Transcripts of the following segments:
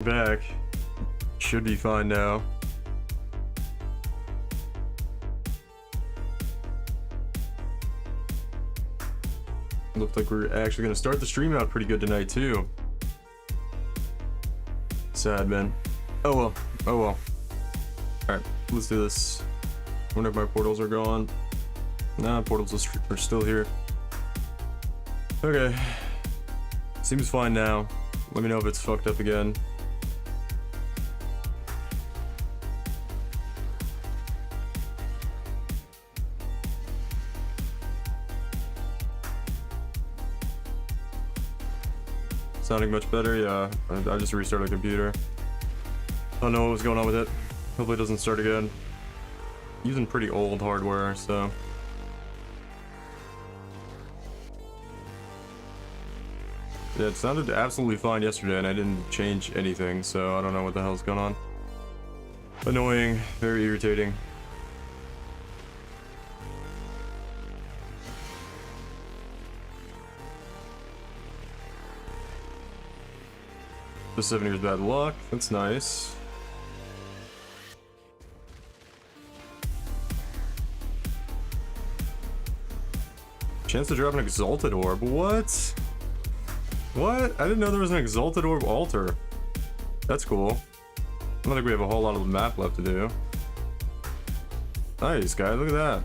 Back. Should be fine now. Looks like we're actually gonna start the stream out pretty good tonight too. Sad, man. Oh well. Oh well. Alright, let's do this. I wonder if my portals are gone. Nah, portals are still here. Okay. Seems fine now. Let me know if it's fucked up again. Sounding much better? Yeah, I just restarted the computer. I don't know what was going on with it. Hopefully it doesn't start again. Using pretty old hardware, so. Yeah, it sounded absolutely fine yesterday and I didn't change anything, so I don't know what the hell's going on. Annoying, very irritating. The 7 years bad luck, that's nice. Chance to drop an exalted orb, what? What? I didn't know there was an exalted orb altar. That's cool. I don't think we have a whole lot of the map left to do. Nice, guys, look at that.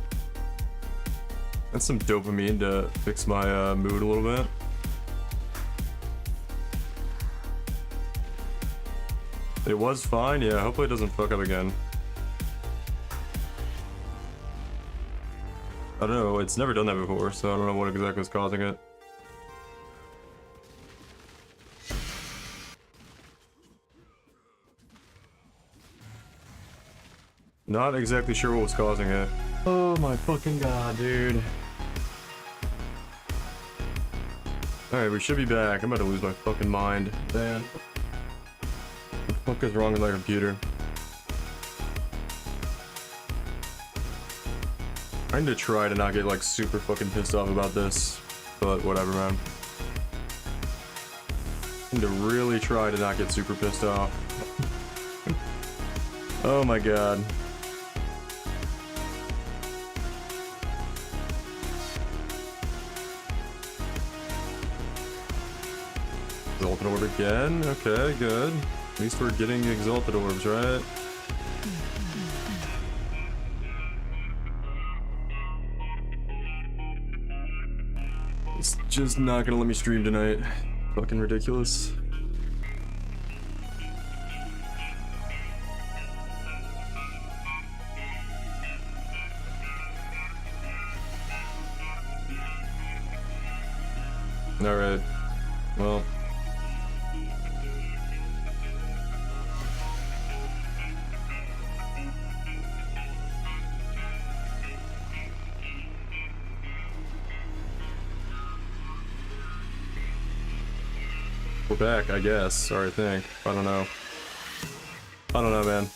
That's some dopamine to fix my mood a little bit. It was fine, yeah, hopefully it doesn't fuck up again. I don't know, it's never done that before, so I don't know what exactly is causing it. Not exactly sure what was causing it. Oh my fucking god, dude. Alright, we should be back. I'm about to lose my fucking mind. Man. What the fuck is wrong with my computer? I need to try to not get like super fucking pissed off about this, but whatever, man. I need to really try to not get super pissed off. Oh my god. Exalted orb again? Okay, good. At least we're getting exalted orbs, right? It's just not gonna let me stream tonight. Fucking ridiculous. Alright. Well. We're back, I guess, or I think. I don't know. I don't know, man.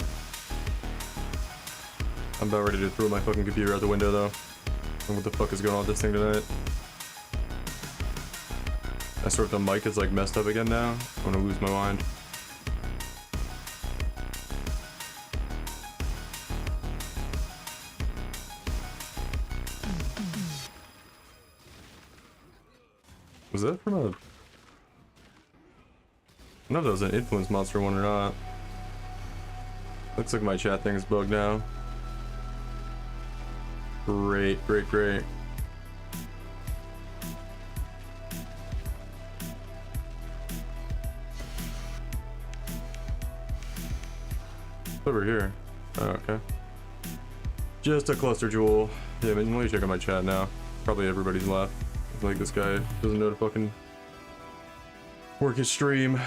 I'm about ready to throw my fucking computer out the window, though. And what the fuck is going on with this thing tonight? I swear if the mic is like messed up again now, I'm gonna lose my mind. Was that from a... I don't know if that was an influence monster one or not. Looks like my chat thing is bugged now. Great, great, great. Over here. Oh, okay. Just a cluster jewel. Yeah, but let me check on my chat now. Probably everybody's left. Like this guy doesn't know to fucking work his stream.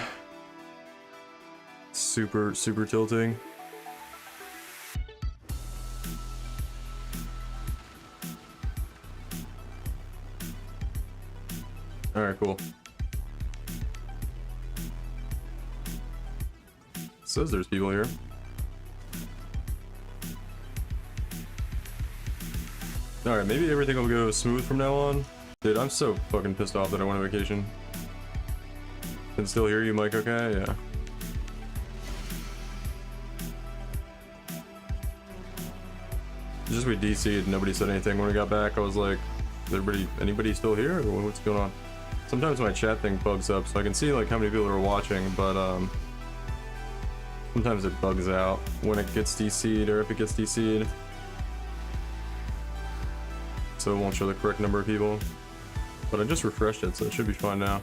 Super tilting. Alright, cool. Says there's people here. Alright, maybe everything will go smooth from now on. Dude, I'm so fucking pissed off that I went on vacation. Can still hear you, Mike, okay? Yeah. just we DC'd, nobody said anything when we got back. I was like, is anybody still here? Or what's going on? Sometimes my chat thing bugs up, so I can see like how many people are watching, but sometimes it bugs out when it gets DC'd or if it gets DC'd. So it won't show the correct number of people. But I just refreshed it, so it should be fine now.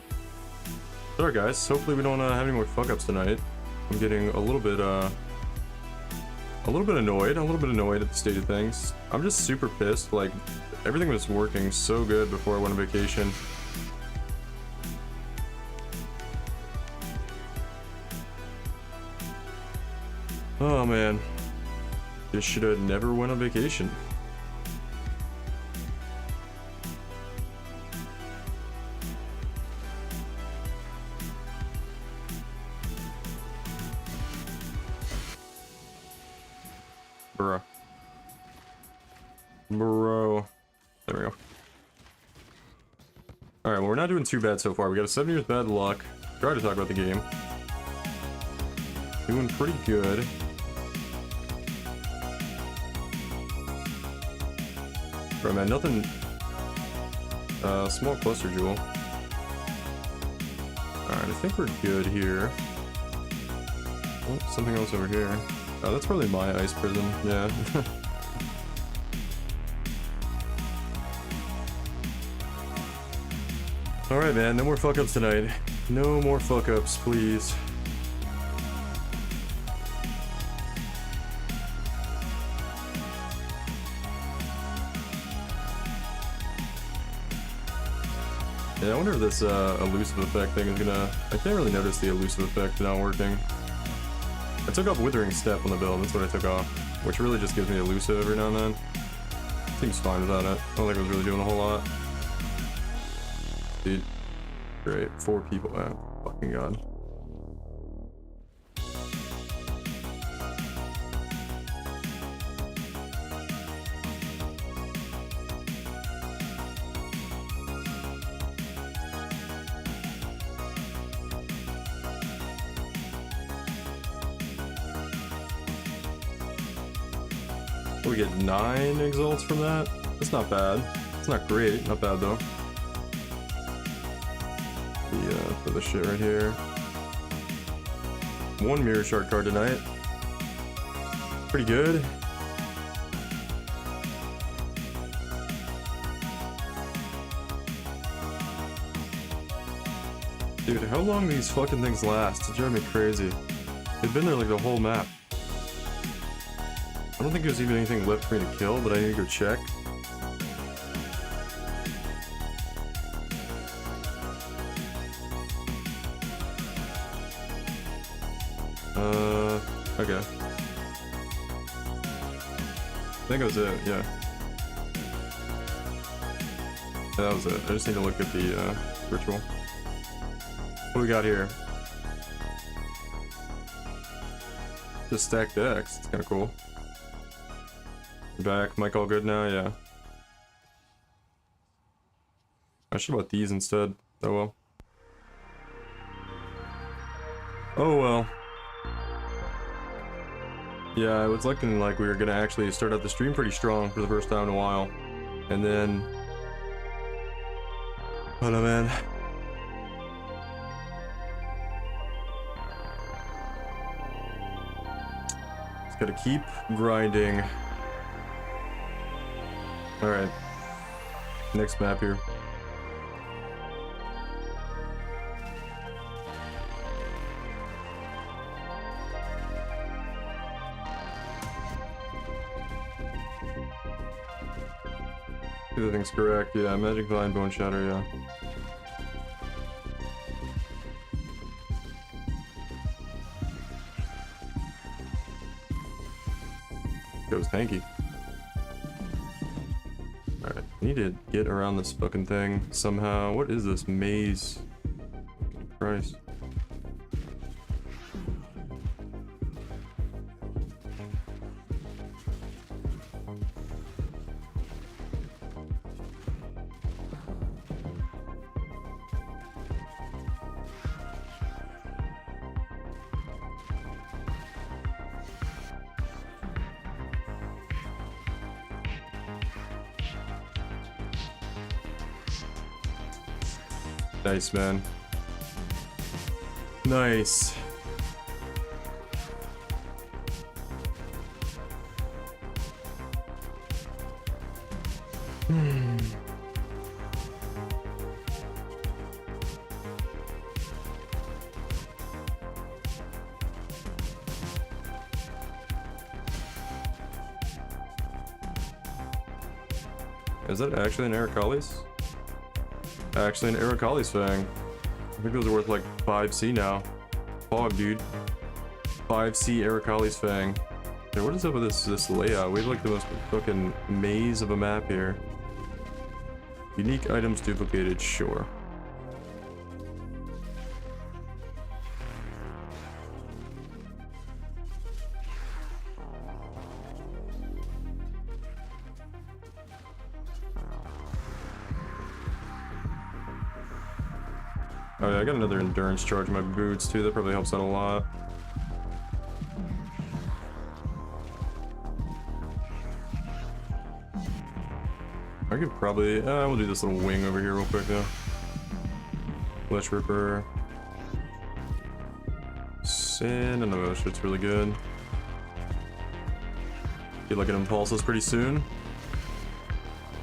Alright guys, hopefully we don't have any more fuck-ups tonight. I'm getting a little bit annoyed at the state of things. I'm just super pissed, like, everything was working so good before I went on vacation. Oh man. Just should have never went on vacation. Bro. There we go. Alright, well we're not doing too bad so far. We got a 7 years bad luck. Try to talk about the game. Doing pretty good. Bro, man, nothing... small cluster jewel. Alright, I think we're good here. Oh, something else over here. Oh, that's probably my ice prism. Yeah. Alright, man, no more fuck-ups tonight. No more fuck-ups, please. Yeah, I wonder if this elusive effect thing is gonna... I can't really notice the elusive effect not working. I took off Withering Step on the build, that's what I took off. Which really just gives me elusive every now and then. Seems fine without it. I don't think it was really doing a whole lot. Dude. Great. 4 people. Oh, fucking god. We get 9 exalts from that? That's not bad. It's not great. Not bad though. For the shit right here. 1 mirror shard card tonight. Pretty good. Dude, how long these fucking things last? It's driving me crazy. They've been there like the whole map. I don't think there's even anything left for me to kill, but I need to go check. Okay. I think that was it, yeah. That was it. I just need to look at the ritual. What do we got here? Just stacked decks. It's kind of cool. Back. Mic all good now? Yeah. I should have bought these instead. Oh well. Oh well. Yeah, it was looking like we were gonna actually start out the stream pretty strong for the first time in a while. And then... oh no, man. Just gotta keep grinding. Alright. Next map here. Everything's correct, yeah. Magic Vine, Boneshatter, yeah. Goes tanky. Alright, I need to get around this fucking thing somehow. What is this maze? Christ. Nice, man. Nice. Is that actually an Aracali's? Actually an Aracali's Fang. I think those are worth like 5C now. Fog, dude. 5C Aracali's Fang. Hey, what is up with this layout? We have like the most fucking maze of a map here. Unique items duplicated, sure. Oh yeah, I got another endurance charge in my boots too, that probably helps out a lot. I could probably, we'll do this little wing over here real quick though. Flesh Ripper. Sin, and those shit's really good. Get like an Impulses pretty soon.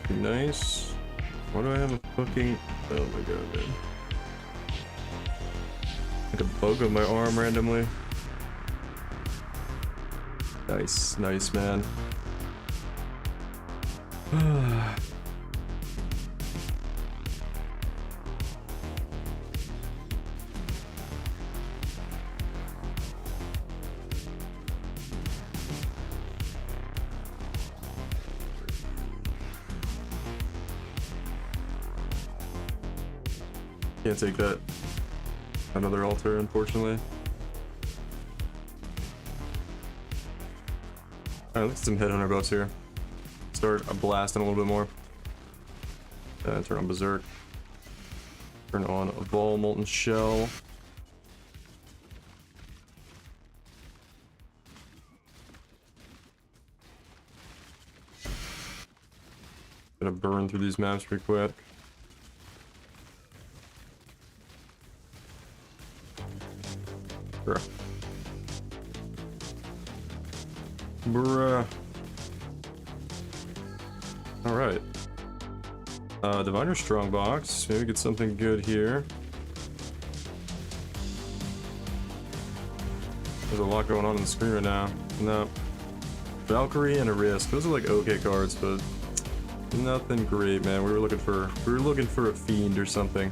Be nice. Why do I have a fucking, oh my god, man. Like a bug on my arm randomly. Nice, nice, man. Can't take that. Another altar, unfortunately. Alright, let's get some headhunter buffs here. Start blasting a little bit more. Turn on Berserk. Turn on Evolve Molten Shell. Gonna burn through these maps pretty quick. Bruh. Bruh. Alright. Diviner Strongbox. Maybe get something good here. There's a lot going on the screen right now. No. Valkyrie and a Risk. Those are like okay cards, but nothing great, man. We were looking for a Fiend or something.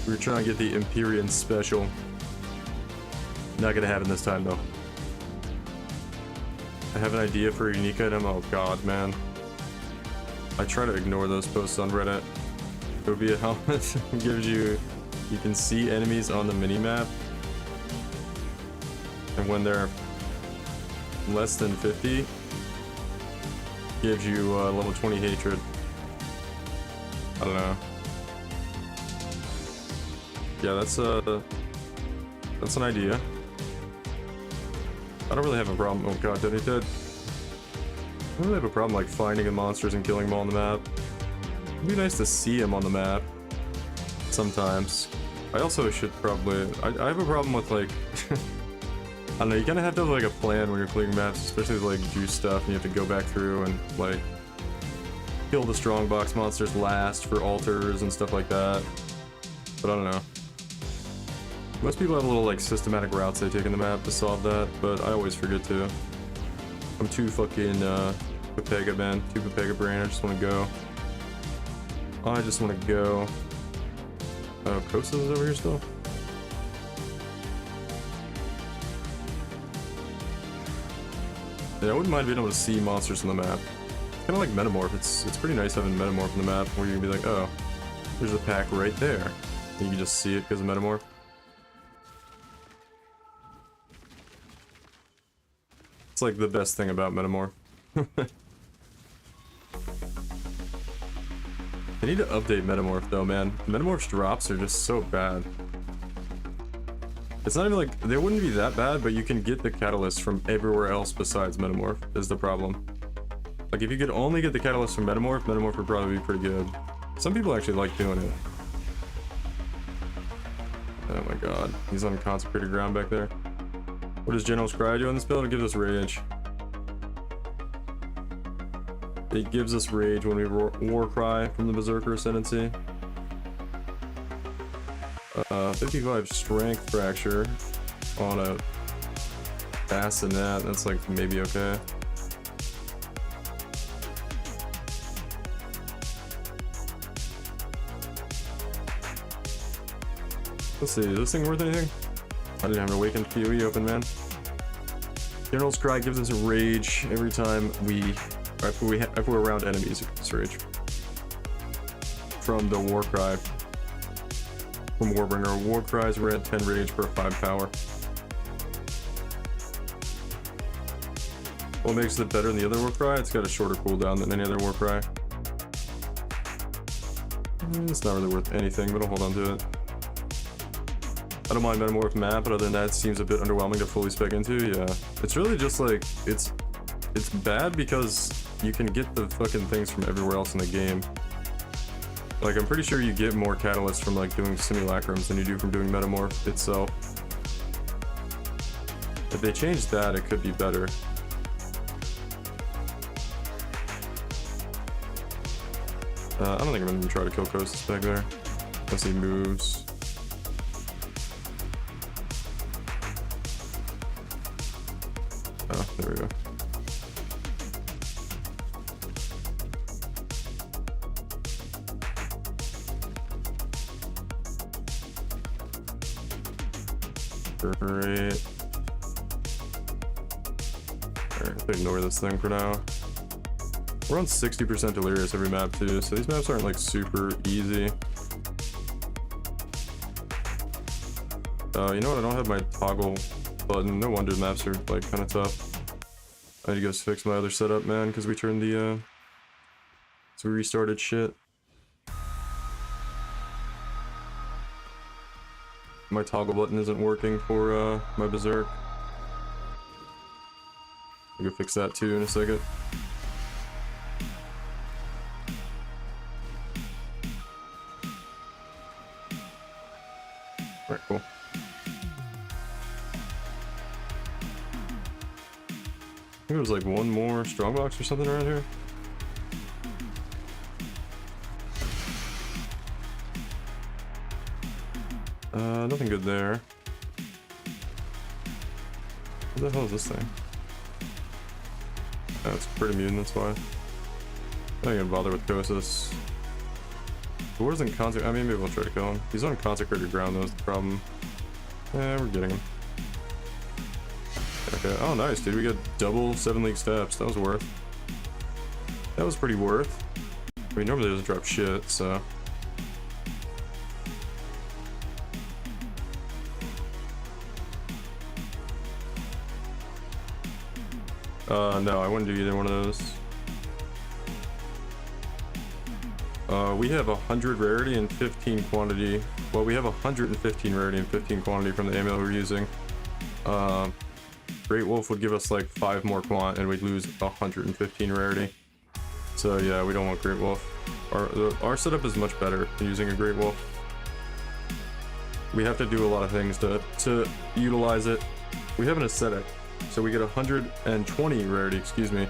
We were trying to get the Empyrean special. Not gonna happen this time though. I have an idea for a unique item. Oh god, man. I try to ignore those posts on Reddit. It would be a helmet that gives you can see enemies on the minimap. And when they're less than 50, gives you level 20 hatred. I don't know. Yeah, that's an idea. I don't really have a problem. Oh god, did he dead? I don't really have a problem like finding the monsters and killing them all on the map. It'd be nice to see them on the map sometimes. I also should probably. I have a problem with like. I don't know. You kind of have to have like a plan when you're clearing maps, especially with, like juice stuff, and you have to go back through and like kill the strongbox monsters last for altars and stuff like that. But I don't know. Most people have little like systematic routes they take in the map to solve that, but I always forget to. I'm too fucking Pepega, man. Too Pepega brain. I just want to go. I just want to go. Oh, Kosa's is over here still? Yeah, I wouldn't mind being able to see monsters on the map. Kind of like Metamorph. It's pretty nice having Metamorph on the map where you can be like, oh, there's a pack right there. And you can just see it because of Metamorph. It's like the best thing about Metamorph. They need to update Metamorph though, man. Metamorph's drops are just so bad. It's not even like, they wouldn't be that bad, but you can get the catalyst from everywhere else besides Metamorph, is the problem. Like if you could only get the catalyst from Metamorph, Metamorph would probably be pretty good. Some people actually like doing it. Oh my god, he's on consecrated ground back there. What does General's Cry do on this build? It gives us rage. It gives us rage when we war cry from the Berserker Ascendancy. 55 strength fracture on a bassinet. That's like maybe okay. Let's see, is this thing worth anything? I didn't have an awakened PoE open, man. General's Cry gives us rage every time if we're around enemies, it gives us rage. From the war cry. From Warbringer. War cries, we're at 10 rage for 5 power. What makes it better than the other war cry? It's got a shorter cooldown than any other war cry. It's not really worth anything, but I'll hold on to it. I don't mind Metamorph map, but other than that, it seems a bit underwhelming to fully spec into. Yeah, it's really just like it's bad because you can get the fucking things from everywhere else in the game. Like, I'm pretty sure you get more catalysts from like doing simulacrums than you do from doing Metamorph itself. If they change that, it could be better. I don't think I'm gonna even try to kill Kostas back there unless he moves. Oh, there we go. Great. Alright, ignore this thing for now. We're on 60% Delirious every map too, so these maps aren't like super easy. You know what, I don't have my toggle button. No wonder maps are like kind of tough. I need to go fix my other setup, man, because we turned the so we restarted shit. My toggle button isn't working for my Berserk. I'll go fix that too in a second. Alright, cool. I think there was like one more strongbox or something around here. Nothing good there. What the hell is this thing? Oh, it's pretty mutant, that's why. I don't even bother with Kostas. War isn't consecrated. I mean, maybe we'll try to kill him. He's on consecrated ground, though, is the problem. Yeah, we're getting him. Okay. Oh, nice, dude. We got double 7 League Steps. That was worth. That was pretty worth. I mean, normally it doesn't drop shit, so. No, I wouldn't do either one of those. We have 100 rarity and 15 quantity. Well, we have 115 rarity and 15 quantity from the amulet we're using. Great Wolf would give us like 5 more quant and we'd lose 115 rarity. So yeah, we don't want Great Wolf. Our setup is much better than using a Great Wolf. We have to do a lot of things to utilize it. We have an aesthetic. So we get 120 rarity, excuse me,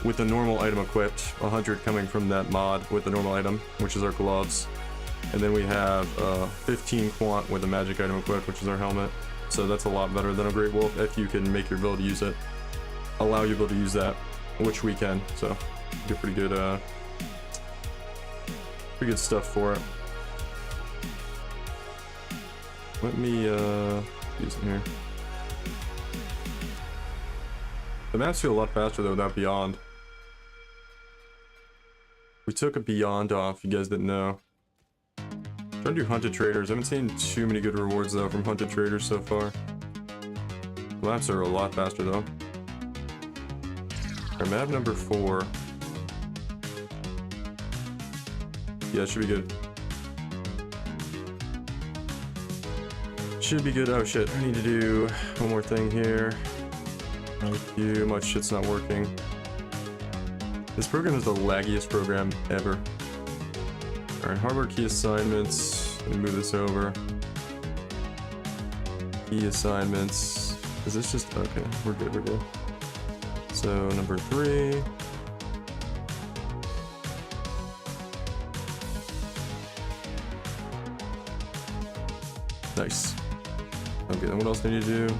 with the normal item equipped, 100 coming from that mod with the normal item, which is our gloves. And then we have 15 quant with the magic item equipped, which is our helmet. So that's a lot better than a Great Wolf if you can make your build use it. Allow your build to use that, which we can. So get pretty good stuff for it. Let me use it here. The maps feel a lot faster though without Beyond. We took a Beyond off, you guys didn't know. Trying to do Hunted Traders. I haven't seen too many good rewards though from Hunted Traders so far. The maps are a lot faster though. Our map number 4. Yeah, it should be good. Should be good. Oh shit, I need to do one more thing here. Thank you. My shit's not working. This program is the laggiest program ever. Alright, hardware key assignments. Let me move this over. Key assignments. Is this just okay? We're good, we're good. So number 3. Nice. Okay, then what else do I need to do?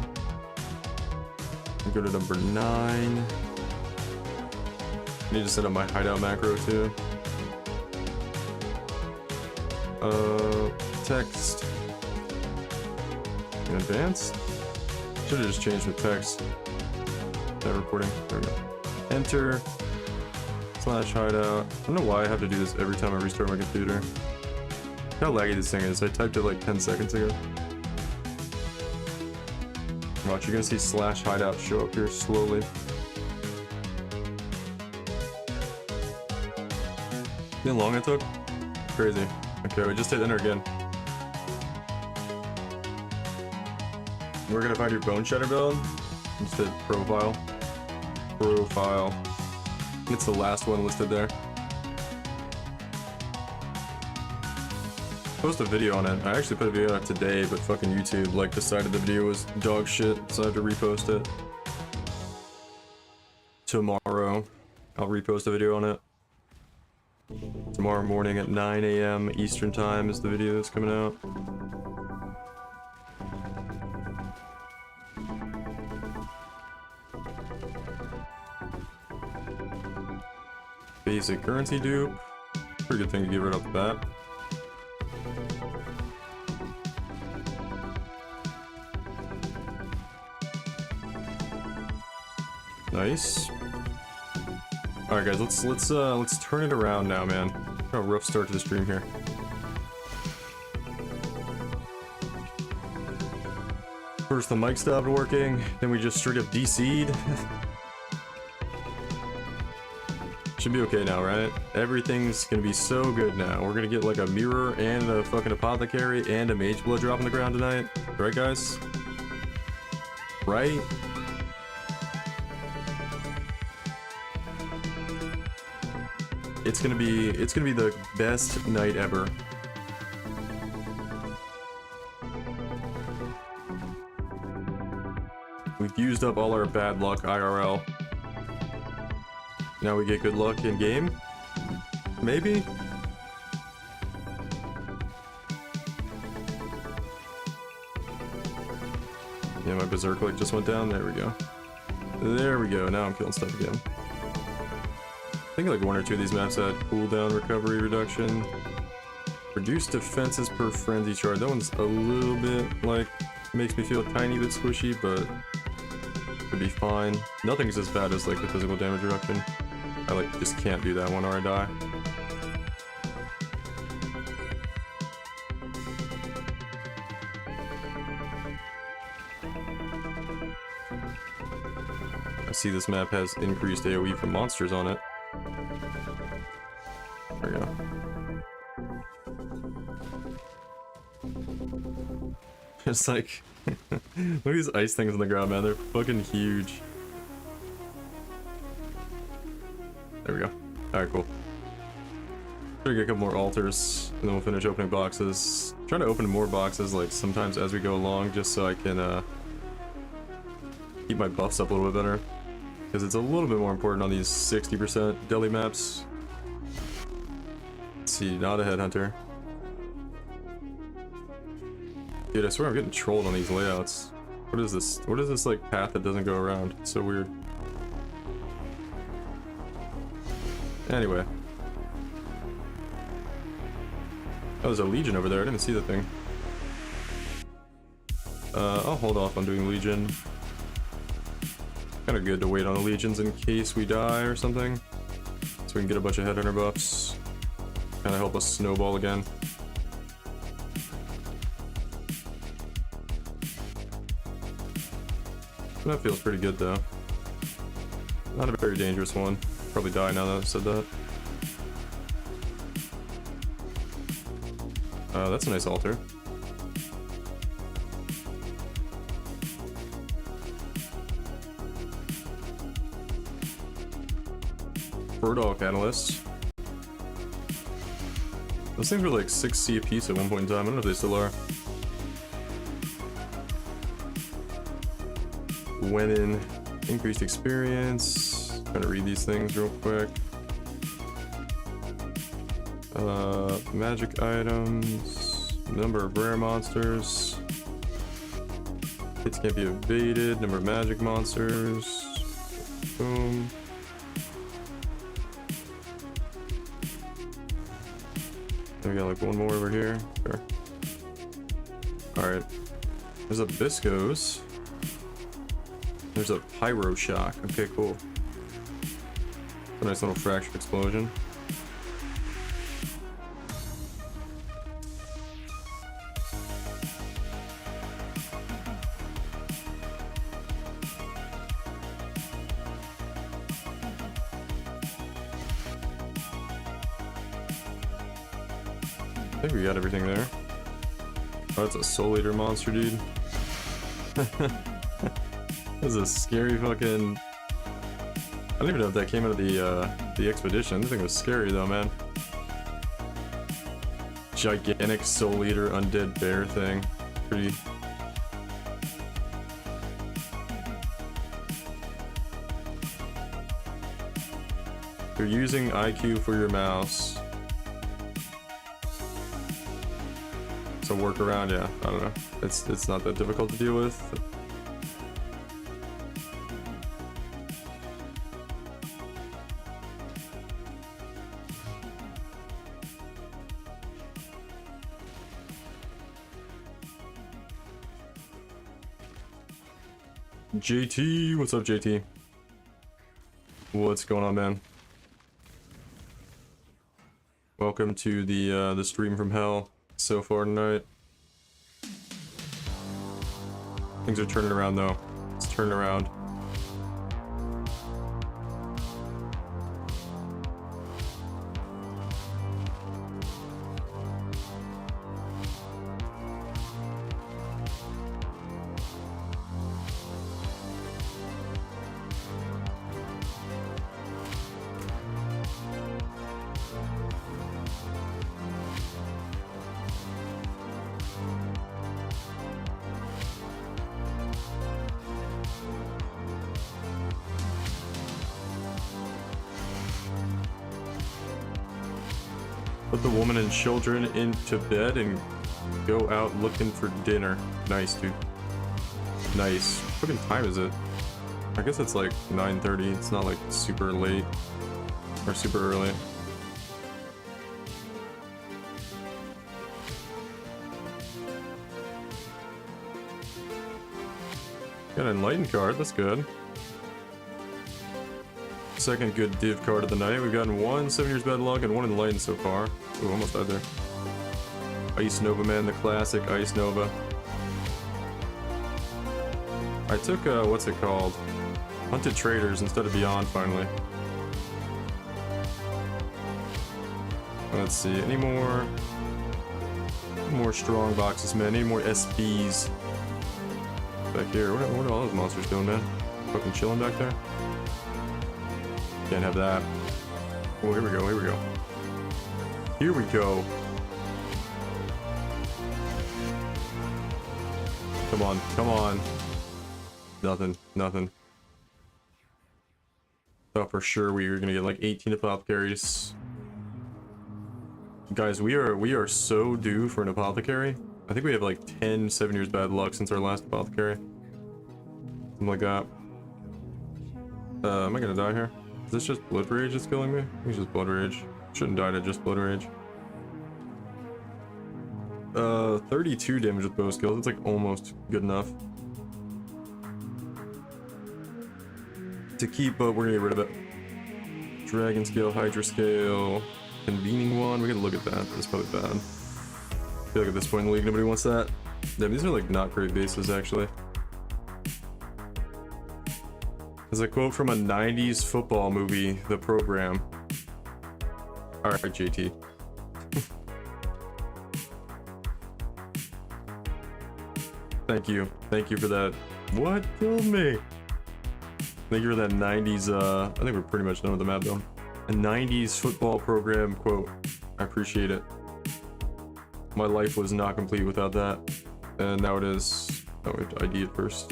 I'll go to number 9. I need to set up my hideout macro too. Text. In advanced? Should have just changed with text. That recording. There we go. Enter. Slash hideout. I don't know why I have to do this every time I restart my computer. Look how laggy this thing is. I typed it like 10 seconds ago. Watch, you're gonna see slash hideout show up here slowly. See how long it took? Crazy. Okay, we just hit enter again. We're gonna find your Boneshatter build. Just hit profile. Profile. It's the last one listed there. Post a video on it. I actually put a video on it today, but fucking YouTube like decided the video was dog shit, so I have to repost it. Tomorrow, I'll repost a video on it. Tomorrow morning at 9 AM Eastern time is the video that's coming out. Basic currency dupe. Pretty good thing to get right off the bat. Nice. All right, guys, let's turn it around now, man. Got a rough start to the stream here. First, the mic stopped working, then we just straight up DC'd. Should be okay now, right? Everything's gonna be so good now. We're gonna get like a mirror and a fucking apothecary and a mage blood drop on the ground tonight, right, guys? Right? It's gonna be the best night ever. We've used up all our bad luck IRL. Now we get good luck in game? Maybe? Yeah, my berserk click just went down. There we go. There we go. Now I'm killing stuff again. I think like 1 or 2 of these maps had cooldown recovery reduction. Reduced defenses per frenzy charge. That one's a little bit like makes me feel a tiny bit squishy, but could be fine. Nothing's as bad as like the physical damage reduction. I like just can't do that one or I die. I see this map has increased AoE from monsters on it. There we go. It's like, look at these ice things on the ground, man. They're fucking huge. There we go. Alright, cool. Try to get a couple more altars, and then we'll finish opening boxes. Trying to open more boxes, like, sometimes as we go along, just so I can, keep my buffs up a little bit better. Because it's a little bit more important on these 60% deli maps. Let's see, not a headhunter. Dude, I swear I'm getting trolled on these layouts. What is this? What is this, like, path that doesn't go around? It's so weird. Anyway. Oh, there's a Legion over there. I didn't see the thing. I'll hold off on doing Legion. Kinda good to wait on the Legions in case we die or something. So we can get a bunch of headhunter buffs. Kinda help us snowball again. That feels pretty good though. Not a very dangerous one. Probably die now that I've said that. That's a nice altar. Birdall Catalyst. Those things were like 6C a piece at one point in time. I don't know if they still are. Went in, increased experience. Trying to read these things real quick. Magic items, number of rare monsters. Hits can't be evaded, number of magic monsters. Boom. We got like one more over here. Sure. Alright. There's a Biscos. There's a Pyro Shock. Okay, cool. A nice little fractured explosion. I think we got everything there. Oh, that's a Soul Eater monster, dude. That's a scary fucking... I don't even know if that came out of the expedition. This thing was scary though, man. Gigantic Soul Eater undead bear thing. Pretty... You're using IQ for your mouse. So work around, yeah. I don't know. It's not that difficult to deal with. JT, what's up, JT? What's going on, man? Welcome to the stream from hell so far tonight. Things are turning around though. It's turning around. Put the woman and children into bed and go out looking for dinner. Nice, dude. Nice. What fucking time is it? I guess it's like 9:30. It's not like super late or super early. Got an enlightened card. That's good. Second good div card of the night. We've gotten one 7 years bad luck and one enlightened so far. Ooh, almost died there. Ice Nova, man, the classic Ice Nova. I took what's it called? Hunted Traders instead of Beyond finally. Let's see, any more strong boxes, man? Any more SBs back here? What are all those monsters doing, man? Fucking chilling back there. Can't have that. Oh, here we go, here we go. Here we go. Come on, come on. Nothing, nothing. Thought for sure we were gonna get like 18 apothecaries. Guys, we are so due for an apothecary. I think we have like 10 7 years bad luck since our last apothecary. Something like that. Am I gonna die here? Is this just blood rage that's killing me? I think it's just blood rage. Shouldn't die to just blood rage. 32 damage with bow skills. It's like almost good enough to keep, but we're gonna get rid of it. Dragon scale, Hydra scale, convening one. We gotta look at that. That's probably bad. I feel like at this point in the league, nobody wants that. Damn, these are like not great bases actually. There's a quote from a 90s football movie, The Program. Alright, JT. Thank you. Thank you for that. What killed me? Thank you for that 90s, I think we're pretty much done with the map though. A 90s football program quote. I appreciate it. My life was not complete without that. And now it is. Oh, we have to ID it first.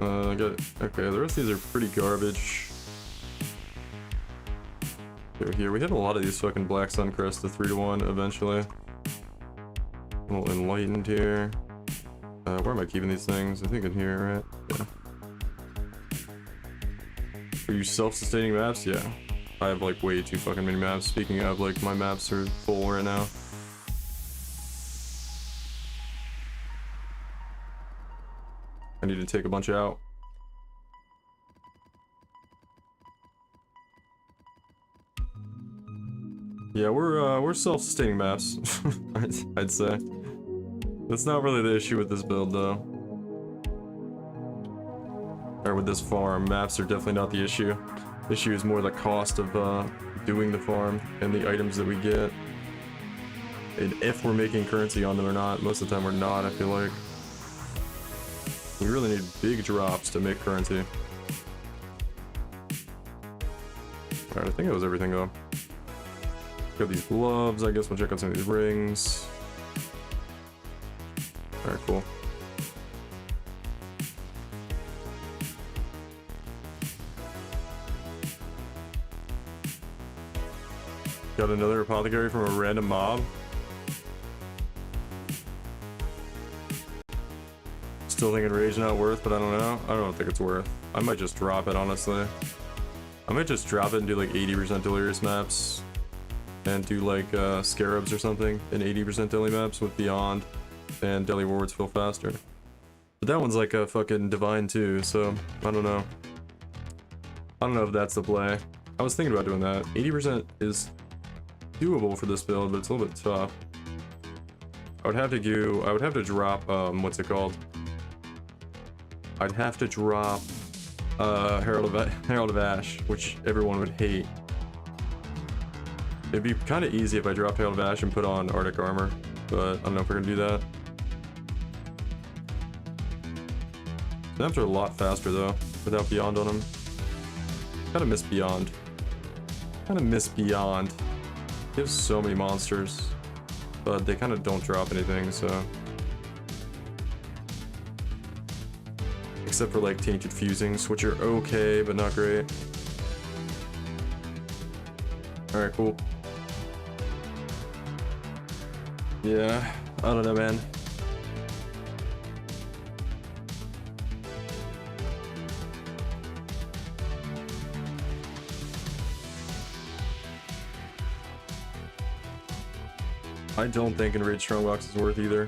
I got it. Okay, the rest of these are pretty garbage. Here, we hit a lot of these fucking Black Sun Crest to 3-1 eventually. A little enlightened here. Where am I keeping these things? I think in here, right? Yeah. Are you self-sustaining maps? Yeah. I have like way too fucking many maps. Speaking of, like, my maps are full right now. I need to take a bunch out. Yeah, we're self-sustaining maps. I'd say. That's not really the issue with this build though. Or with this farm. Maps are definitely not the issue. The issue is more the cost of doing the farm and the items that we get. And if we're making currency on them or not. Most of the time we're not, I feel like. We really need big drops to make currency. Alright, I think that was everything though. Got these gloves, I guess we'll check out some of these rings. Alright, cool. Got another apothecary from a random mob. Still thinking rage not worth, but I don't know. I don't think it's worth. I might just drop it, honestly. I might just drop it and do like 80% delirious maps. And do like scarabs or something in 80% deli maps with beyond and deli rewards feel faster. But that one's like a fucking divine too, so I don't know. I don't know if that's the play. I was thinking about doing that. 80% is doable for this build, but it's a little bit tough. I would have to drop what's it called? I'd have to drop Herald of Ash, which everyone would hate. It'd be kind of easy if I dropped Herald of Ash and put on Arctic Armor, but I don't know if we're gonna do that. Snaps are a lot faster though, without Beyond on them. Kinda miss Beyond. Kinda miss Beyond. They have so many monsters, but they kinda don't drop anything, so. Except for like Tainted Fusings, which are okay, but not great. Alright, cool. Yeah, I don't know, man. I don't think Enraged Strongbox is worth either.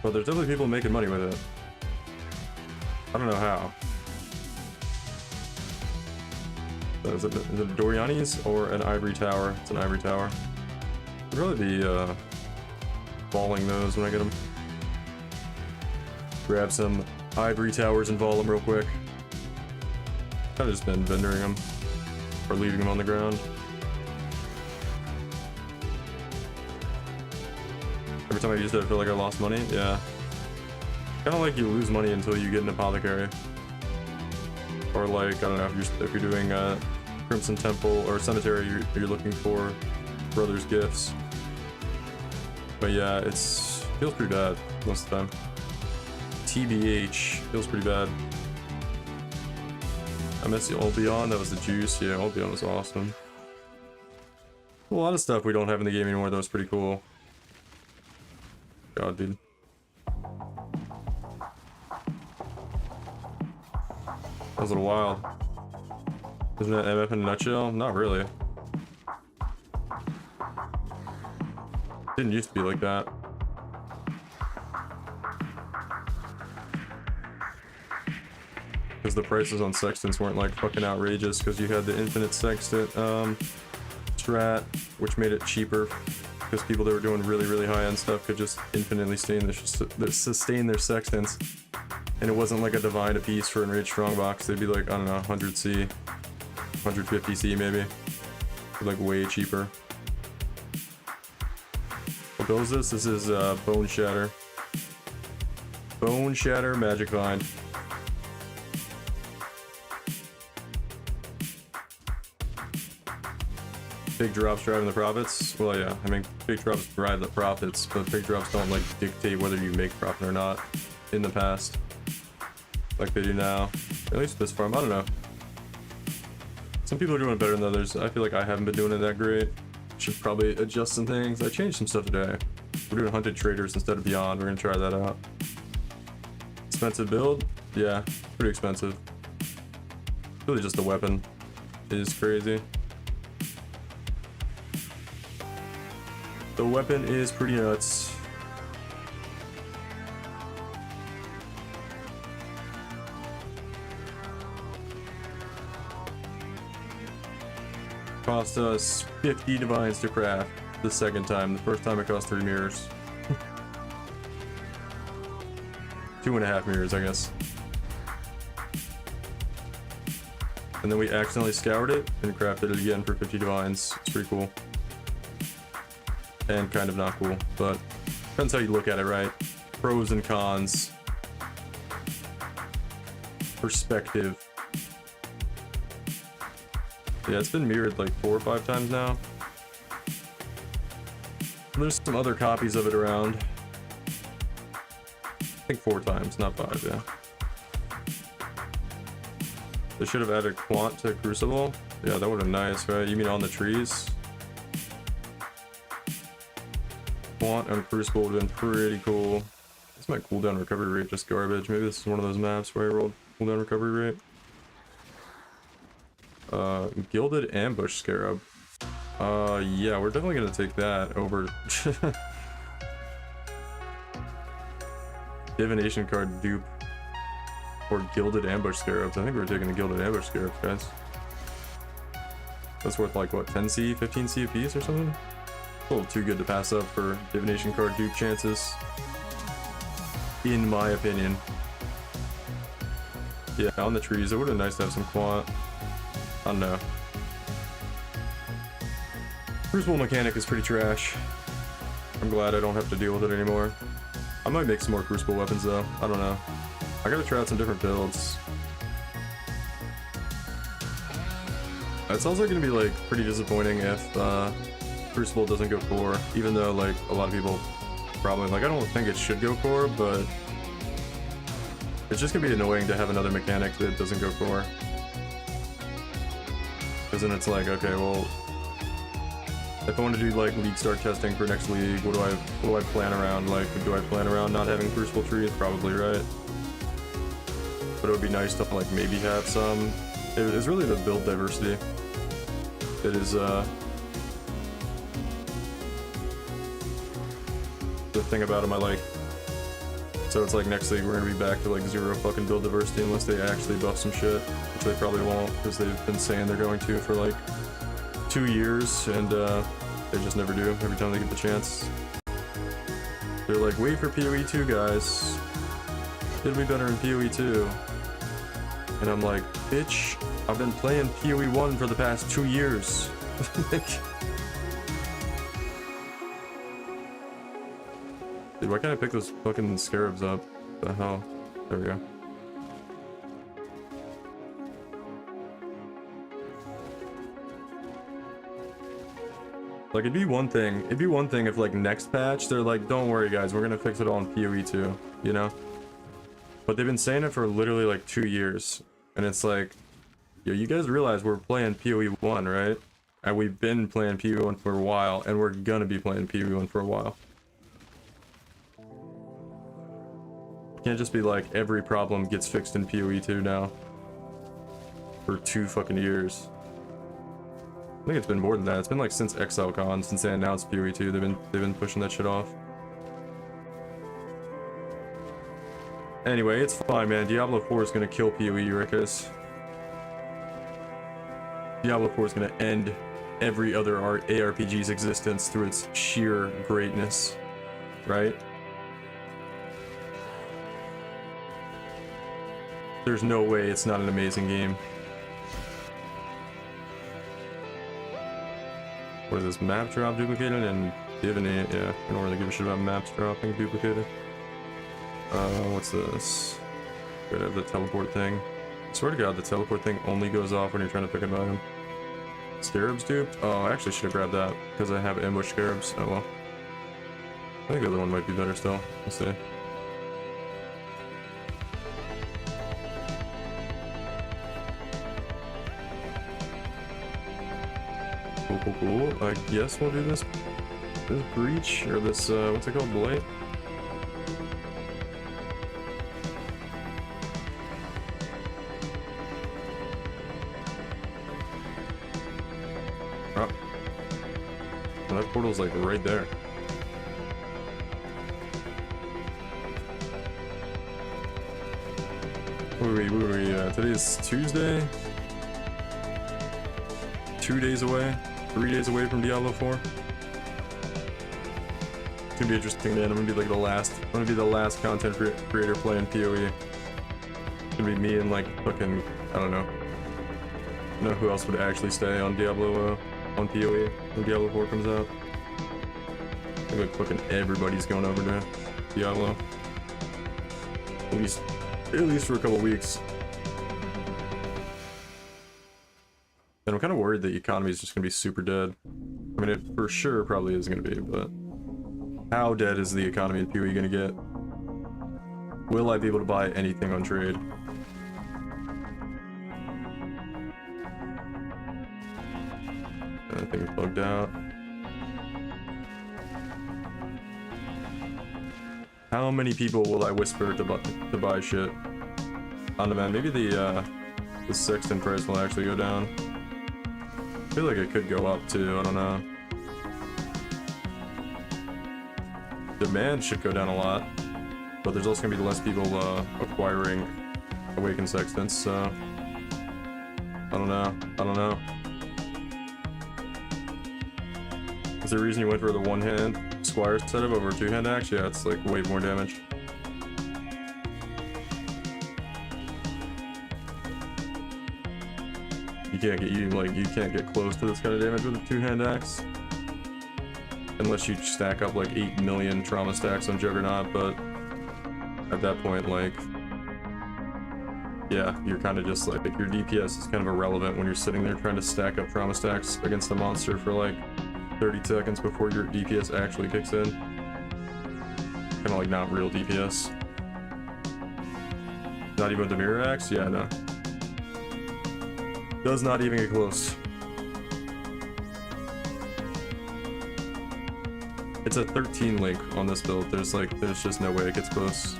But there's definitely people making money with it. I don't know how. So is it a Doriani's or an Ivory Tower? It's an Ivory Tower. I'd really be balling those when I get them. Grab some Ivory Towers and ball them real quick. I've just been vendoring them or leaving them on the ground. Every time I used it, I feel like I lost money. Yeah. Kind of like you lose money until you get an apothecary. Or like, I don't know, if you're doing Crimson Temple or Cemetery, you're looking for Brother's Gifts. But yeah, feels pretty bad most of the time. TBH, feels pretty bad. I missed the Old Beyond, that was the juice. Yeah, Old Beyond was awesome. A lot of stuff we don't have in the game anymore that was pretty cool. God, dude. That was a little wild. Isn't that MF in a nutshell? Not really. Didn't used to be like that. Because the prices on sextants weren't like fucking outrageous, because you had the infinite sextant strat, which made it cheaper. Because people that were doing really high end stuff could just infinitely sustain their sextants. And it wasn't like a divine apiece for Enraged Strongbox. They'd be like, I don't know, 100 C, 150 C maybe. Like way cheaper. What goes this? This is Boneshatter. Boneshatter, Magic Vine. Big drops driving the profits? Well, yeah, I mean, big drops drive the profits, but big drops don't, like, dictate whether you make profit or not in the past. Like they do now. At least this farm, I don't know. Some people are doing better than others. I feel like I haven't been doing it that great. Should probably adjust some things. I changed some stuff today. We're doing Hunted Traders instead of Beyond. We're gonna try that out. Expensive build? Yeah, pretty expensive. Really just the weapon is crazy. The weapon is pretty nuts. Cost us 50 divines to craft the second time. The first time it cost 3 mirrors. 2.5 mirrors, I guess. And then we accidentally scoured it and crafted it again for 50 divines. It's pretty cool. And kind of not cool, but depends how you look at it, right? Pros and cons. Perspective. Yeah, it's been mirrored like 4 or 5 times now. There's some other copies of it around. I think 4 times, not 5, yeah. They should have added Quant to Crucible. Yeah, that would have been nice, right? You mean on the trees? Quant and Crucible would have been pretty cool. This might cooldown recovery rate just garbage. Maybe this is one of those maps where I rolled cooldown recovery rate. Gilded Ambush Scarab. Yeah, we're definitely gonna take that over Divination card dupe or Gilded Ambush Scarabs. I think we're taking the Gilded Ambush Scarabs, guys. That's worth like what, 10C, 15C a piece or something? A little too good to pass up for Divination card dupe chances, in my opinion. Yeah, on the trees, it would have been nice to have some Quant. I don't know. Crucible mechanic is pretty trash. I'm glad I don't have to deal with it anymore. I might make some more Crucible weapons though. I don't know. I gotta try out some different builds. It's also gonna be like pretty disappointing if Crucible doesn't go core, even though like a lot of people probably like, I don't think it should go core, but it's just gonna be annoying to have another mechanic that doesn't go core. Because then it's like, okay, well, if I want to do like league start testing for next league, what do I plan around? Like, do I plan around not having Crucible trees? Probably, right? But it would be nice to like maybe have some. It's really the build diversity. It is the thing about them I like. So it's like next league we're gonna be back to like 0 fucking build diversity unless they actually buff some shit, which they probably won't because they've been saying they're going to for like 2 years and they just never do every time they get the chance. They're like, wait for PoE 2 guys, it'll be better in PoE 2. And I'm like, bitch, I've been playing PoE 1 for the past 2 years. Dude, why can't I pick those fucking scarabs up? What the hell? There we go. Like, it'd be one thing if like next patch they're like, don't worry guys, we're gonna fix it all in PoE 2, you know? But they've been saying it for literally like 2 years. And it's like, yo, you guys realize we're playing PoE 1, right? And we've been playing PoE 1 for a while, and we're gonna be playing PoE 1 for a while. Can't just be like every problem gets fixed in PoE 2 now. For 2 fucking years. I think it's been more than that. It's been like since Exile Con, since they announced PoE 2, they've been pushing that shit off. Anyway, it's fine, man. Diablo 4 is gonna kill PoE, Eureka's. Diablo 4 is gonna end every other ARPG's existence through its sheer greatness, right? There's no way it's not an amazing game. What is this? Map drop duplicated and divinate? Yeah, I don't really give a shit about maps dropping duplicated. What's this? Gotta have the teleport thing. I swear to God, the teleport thing only goes off when you're trying to pick an item. Scarabs duped? Oh, I actually should have grabbed that because I have ambush scarabs. Oh well. I think the other one might be better still. Let's see. Cool. I guess we'll do this breach or this what's it called, blight? Oh, well, that portal's like right there. What are we? Today's Tuesday. 2 days away. 3 days away from Diablo 4. It's gonna be interesting, man. I'm gonna be like the last content creator playing PoE. It's gonna be me and like fucking, I don't know who else would actually stay on Diablo on PoE when Diablo 4 comes out. I think like fucking everybody's going over to Diablo. At least for a couple weeks. And I'm kind of worried the economy is just going to be super dead. I mean, it for sure probably is going to be, but how dead is the economy in PoE going to get? Will I be able to buy anything on trade? I think it's bugged out. How many people will I whisper to buy shit? On demand. Maybe the sexton price will actually go down. I feel like it could go up too, I don't know. Demand should go down a lot, but there's also gonna be less people acquiring Awakened Sextants, so I don't know. Is there a reason you went for the one-hand Squire setup over a two-hand axe? Yeah, it's like way more damage. You can't get close to this kind of damage with a two-hand axe unless you stack up like 8 million trauma stacks on Juggernaut, but at that point, like, yeah, you're kind of just like, your DPS is kind of irrelevant when you're sitting there trying to stack up trauma stacks against the monster for like 30 seconds before your DPS actually kicks in. Kind of like not real DPS. Not even with the mirror axe? Yeah, no. Does not even get close. It's a 13 link on this build. There's just no way it gets close.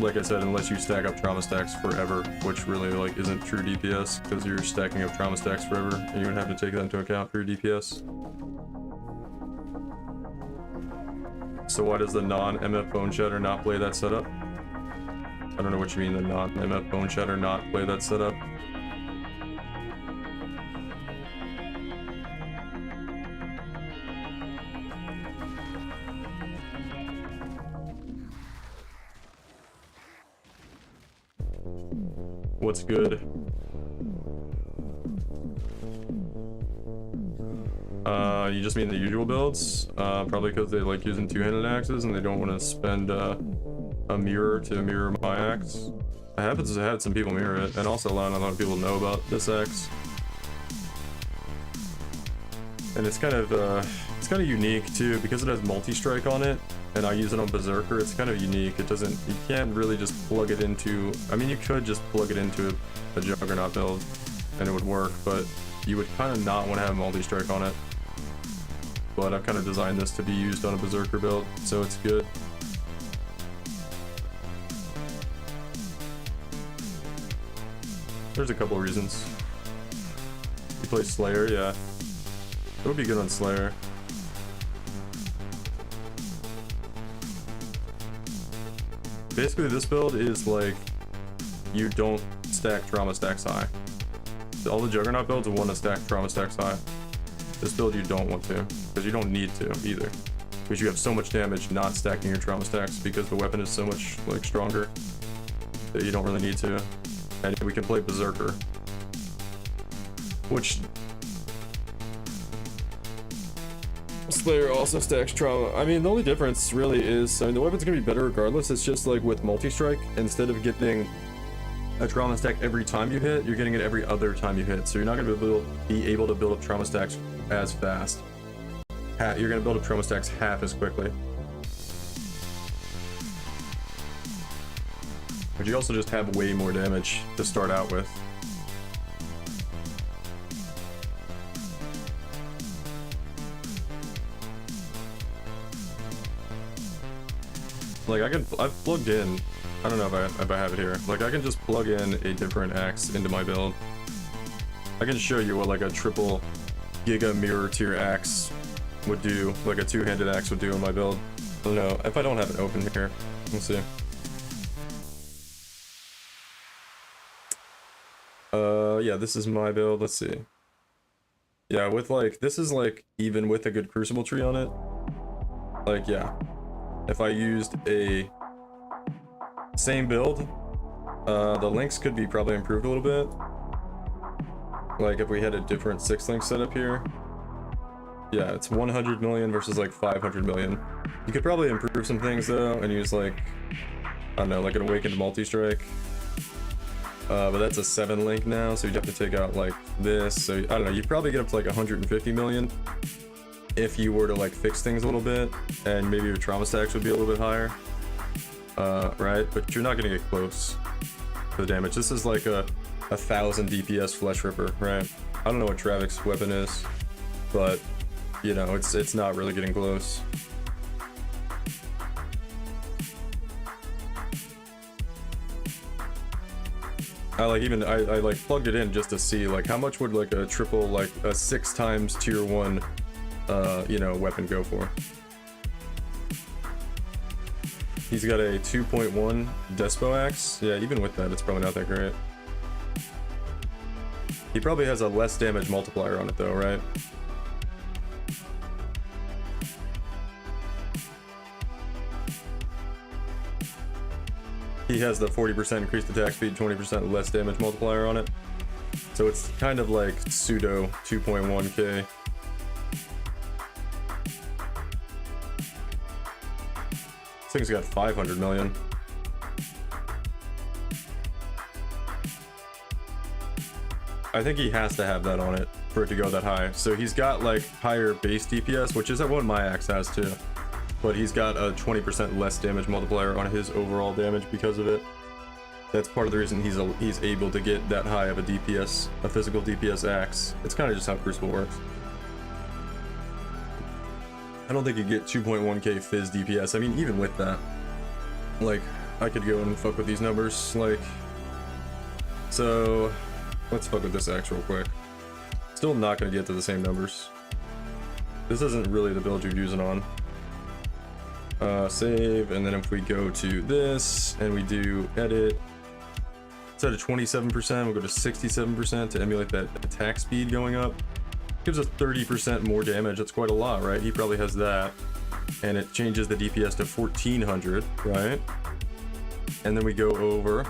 Like I said, unless you stack up trauma stacks forever, which really like isn't true DPS because you're stacking up trauma stacks forever, and you would have to take that into account for your DPS. So why does the non-MF Boneshatter not play that setup? I don't know what you mean, the non-MF Boneshatter not play that setup. What's good? You just mean the usual builds? Probably because they like using two-handed axes and they don't want to spend a mirror to mirror my axe. I have had some people mirror it, and also a lot of people know about this axe. And it's kind of unique too because it has multi-strike on it, and I use it on Berserker. It's kind of unique. You can't really just plug it into. I mean, you could just plug it into a Juggernaut build, and it would work, but you would kind of not want to have multi-strike on it. But I've kind of designed this to be used on a Berserker build, so it's good. There's a couple of reasons. You play Slayer, yeah. It would be good on Slayer. Basically, this build is like, you don't stack trauma stacks high. All the Juggernaut builds want to stack trauma stacks high. This build you don't want to, because you don't need to either. Because you have so much damage not stacking your trauma stacks because the weapon is so much like stronger that you don't really need to. And we can play Berserker, which Slayer also stacks trauma. I mean, the only difference really is, I mean, the weapon's gonna be better regardless. It's just like with multi-strike, instead of getting a trauma stack every time you hit, you're getting it every other time you hit. So you're not gonna be able to build up trauma stacks as fast. You're gonna build up trauma stacks half as quickly. But you also just have way more damage to start out with. Like I've plugged in, I don't know if I have it here. Like I can just plug in a different axe into my build. I can show you what like a triple Giga mirror tier axe would do, like a two-handed axe would do in my build. I don't know if I don't have it open here. Let's see. Yeah, this is my build. Let's see. Yeah, with like, this is like even with a good Crucible tree on it. Like, yeah. If I used a same build, the links could be probably improved a little bit. Like if we had a different 6-link setup here. Yeah, it's 100 million versus like 500 million. You could probably improve some things though and use like, I don't know, like an awakened multi-strike. But that's a 7-link now, so you'd have to take out like this. So I don't know, you'd probably get up to like 150 million if you were to like fix things a little bit, and maybe your trauma stacks would be a little bit higher. Right? But you're not gonna get close to the damage. This is like a 1000 DPS Flesh Ripper, right? I don't know what Travik's weapon is, but you know, it's not really getting close. I like plugged it in just to see like how much would like a triple, like a 6 times tier 1 you know, weapon go for. He's got a 2.1 Despo axe. Yeah, even with that, it's probably not that great. He probably has a less damage multiplier on it though, right? He has the 40% increased attack speed, 20% less damage multiplier on it. So it's kind of like pseudo 2.1k. This thing's got 500 million. I think he has to have that on it for it to go that high. So he's got like higher base DPS, which is what my axe has too. But he's got a 20% less damage multiplier on his overall damage because of it. That's part of the reason he's able to get that high of a DPS, a physical DPS axe. It's kind of just how Crucible works. I don't think you get 2.1k Fizz DPS. I mean, even with that, like, I could go and fuck with these numbers. Like, so let's fuck with this axe real quick. Still not gonna get to the same numbers. This isn't really the build you're using on. Save, and then if we go to this and we do edit, instead of 27%, we'll go to 67% to emulate that attack speed going up. Gives us 30% more damage. That's quite a lot, right? He probably has that, and it changes the DPS to 1400, right? And then we go over,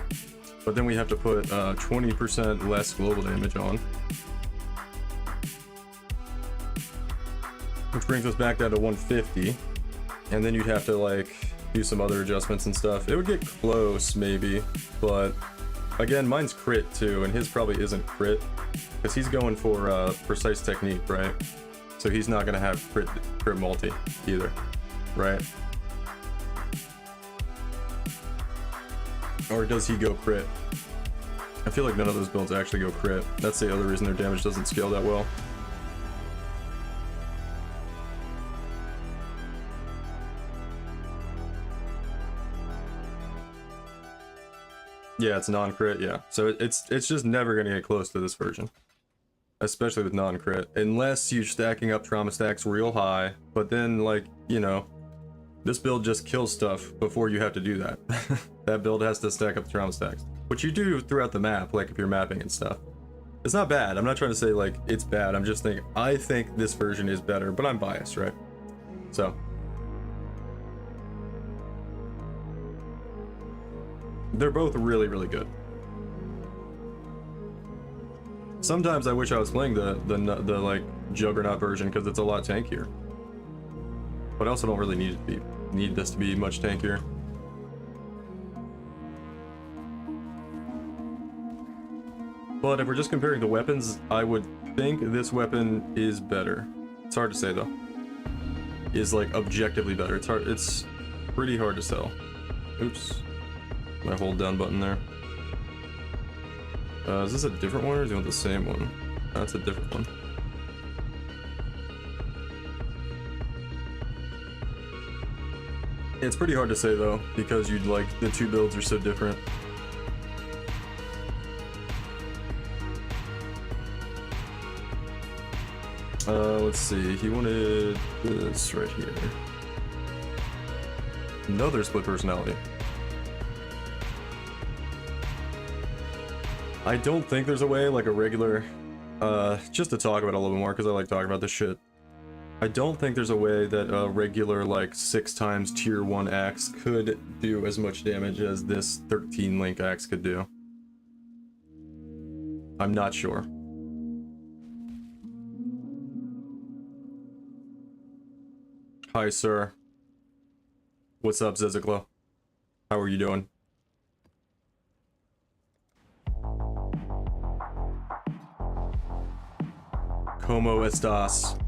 but then we have to put 20% less global damage on, which brings us back down to 150. And then you'd have to like do some other adjustments and stuff. It would get close maybe, but again, mine's crit too, and his probably isn't crit because he's going for precise technique, right? So he's not gonna have crit multi either, right? Or does he go crit? I feel like none of those builds actually go crit. That's the other reason their damage doesn't scale that well. Yeah, it's non-crit, yeah. So it's just never gonna get close to this version. Especially with non-crit. Unless you're stacking up trauma stacks real high, but then like, you know, this build just kills stuff before you have to do that. That build has to stack up trauma stacks. Which you do throughout the map, like if you're mapping and stuff. It's not bad. I'm not trying to say like it's bad. I'm just thinking, I think this version is better, but I'm biased, right? So. They're both really, really good. Sometimes I wish I was playing the like Juggernaut version because it's a lot tankier. but I also don't really need this to be much tankier. But if we're just comparing the weapons, I would think this weapon is better. It's hard to say though. Is like objectively better. It's pretty hard to tell. Oops. My hold down button there. Is this a different one or is it the same one? That's a different one. It's pretty hard to say though, because you'd like the two builds are so different. Let's see, he wanted this right here. Another split personality. I don't think there's a way, like a regular, just to talk about it a little bit more, because I like talking about this shit. I don't think there's a way that a regular, like, 6 times tier 1 axe could do as much damage as this 13 link axe could do. I'm not sure. Hi, sir. What's up, Zeziklo? How are you doing? Como estás?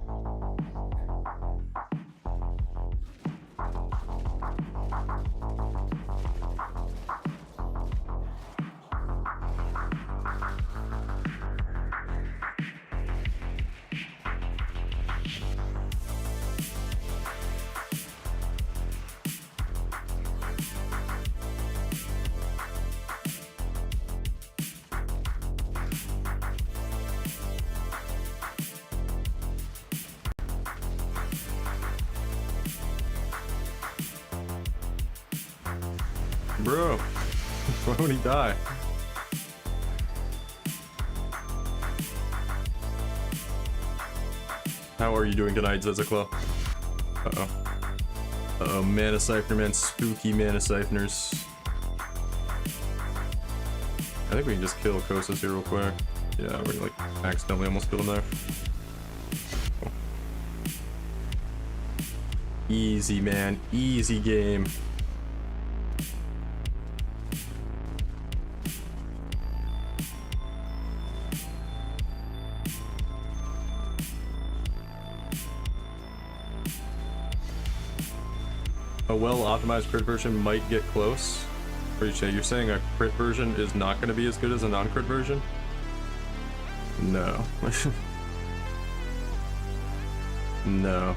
Bro, why would he die? How are you doing tonight, Zeziklo? Uh-oh. Uh-oh, Mana Siphoner, man. Spooky Mana Siphoners. I think we can just kill Kosas here real quick. Yeah, we like accidentally almost killed him there. Oh. Easy, man. Easy game. A well-optimized crit version might get close. You're saying a crit version is not going to be as good as a non-crit version? No. No.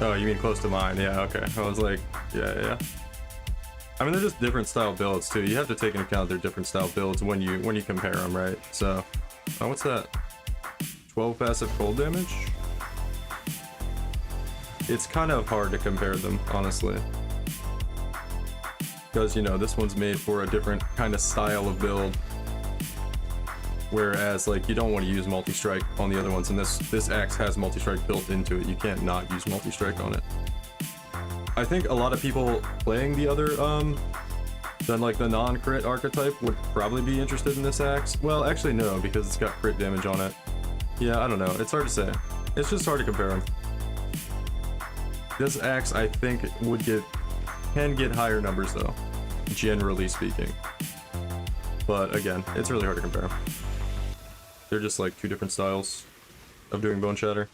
Oh, you mean close to mine? Yeah, okay. I was like, yeah. I mean, they're just different style builds too. You have to take into account their different style builds when you compare them, right? So, oh, what's that? 12 passive cold damage? It's kind of hard to compare them, honestly. Because, you know, this one's made for a different kind of style of build. Whereas, like, you don't want to use multi-strike on the other ones, and this axe has multi-strike built into it. You can't not use multi-strike on it. I think a lot of people playing the other, than like the non-crit archetype would probably be interested in this axe. Well, actually no, because it's got crit damage on it. Yeah, I don't know. It's hard to say. It's just hard to compare them. This axe, I think, can get higher numbers though, generally speaking. But again, it's really hard to compare. They're just like two different styles of doing Boneshatter.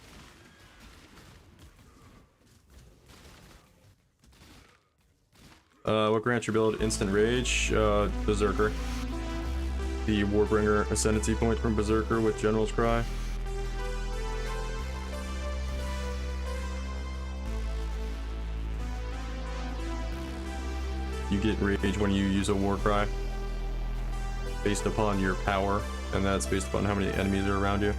What grants your build instant rage? Berserker. The Warbringer Ascendancy point from Berserker with General's Cry. You get rage when you use a War Cry. Based upon your power, and that's based upon how many enemies are around you.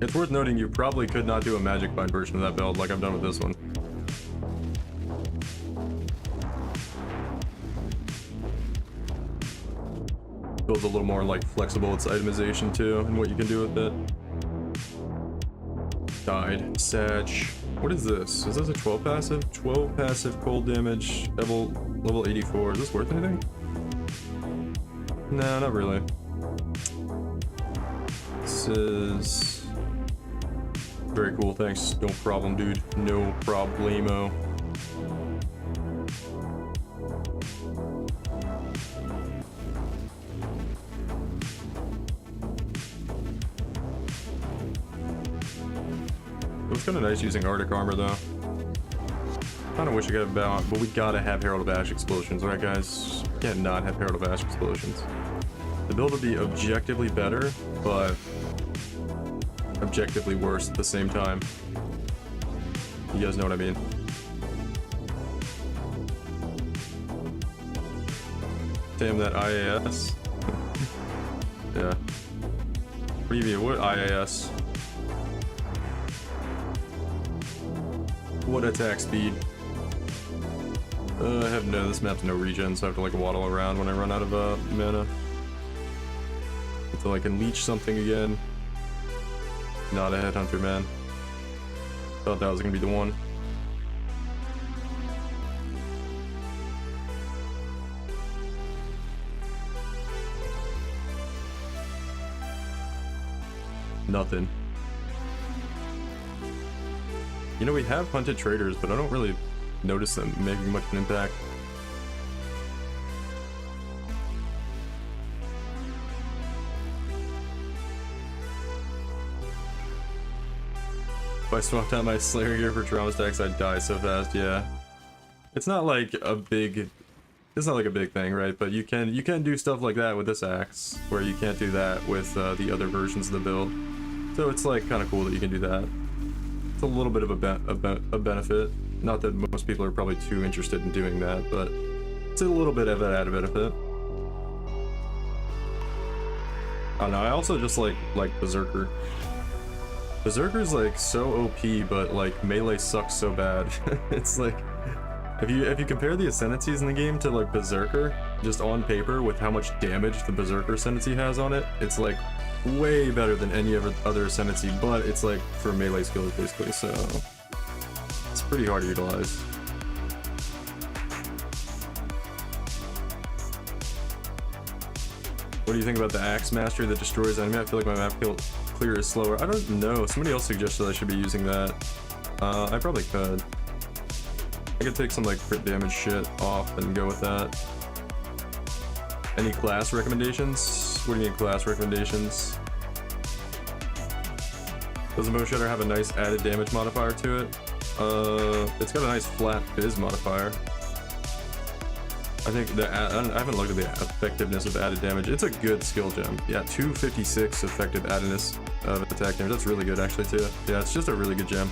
It's worth noting you probably could not do a Magic Bind version of that build like I've done with this one. Build's a little more like flexible, its itemization too, and what you can do with it. died. Sag. What is this? Is this a 12 passive? 12 passive cold damage, level 84. Is this worth anything? No, not really. This is very cool, thanks. No problem, dude. No problemo. It's kind of nice using Arctic armor though. Kind of wish I could have balance, but we gotta have Herald of Ash explosions, right guys? Can't not have Herald of Ash explosions. The build would be objectively better, but objectively worse at the same time. You guys know what I mean. Damn that IAS. Yeah. Preview, what IAS? What attack speed? I have no, this map's no regen, so I have to like waddle around when I run out of mana. Until I can leech something again. Not a headhunter, man. Thought that was gonna be the one. Nothing. You know, we have hunted traders, but I don't really notice them making much of an impact. If I swapped out my Slayer gear for trauma stacks, I'd die so fast, yeah. It's not like a big... It's not like a big thing, right? But you can do stuff like that with this axe, where you can't do that with the other versions of the build. So it's like kind of cool that you can do that. It's a little bit of a benefit. Not that most people are probably too interested in doing that, but it's a little bit of an added benefit. I don't know, I also just like Berserker. Berserker's like so OP, but like melee sucks so bad. It's like if you compare the ascendancies in the game to like Berserker, just on paper with how much damage the Berserker ascendancy has on it, it's like way better than any other ascendancy, but it's like for melee skills basically, so it's pretty hard to utilize. What do you think about the Axe Mastery that destroys enemy? I feel like my map clear is slower. I don't know. Somebody else suggested I should be using that. I probably could. I could take some like crit damage shit off and go with that. Any class recommendations? What do you mean class recommendations? Does the Boneshatter have a nice added damage modifier to it? It's got a nice flat biz modifier. I think I haven't looked at the effectiveness of added damage. It's a good skill gem. Yeah, 256 effective addedness of attack damage. That's really good actually too. Yeah, it's just a really good gem.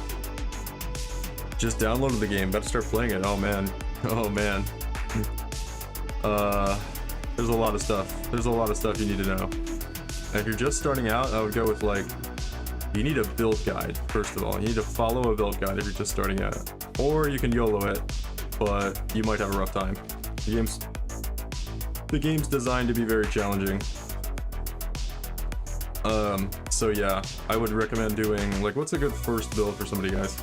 Just downloaded the game, about to start playing it. Oh man. Oh man. There's a lot of stuff. There's a lot of stuff you need to know. And if you're just starting out, I would go with like, you need a build guide, first of all. You need to follow a build guide if you're just starting out. Or you can YOLO it, but you might have a rough time. The game's designed to be very challenging. So yeah, I would recommend doing, like, what's a good first build for somebody, guys?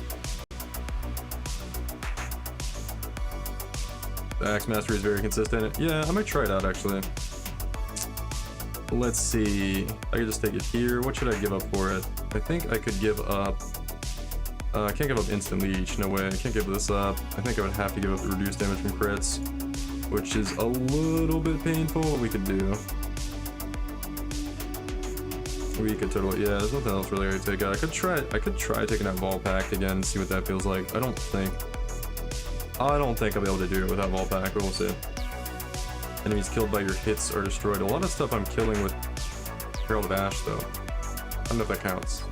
The Axe Mastery is very consistent. Yeah, I might try it out, actually. Let's see. I could just take it here. What should I give up for it? I think I could give up... I can't give up instant leech. No way. I can't give this up. I think I would have to give up the reduced damage from crits, which is a little bit painful. What we could do. We could totally... Yeah, there's nothing else really I could take out. I could try taking out Vol Pact again and see what that feels like. I don't think I'll be able to do it without Vol Pact, but we'll see. Enemies killed by your hits are destroyed. A lot of stuff I'm killing with Herald of Ash, though. I don't know if that counts.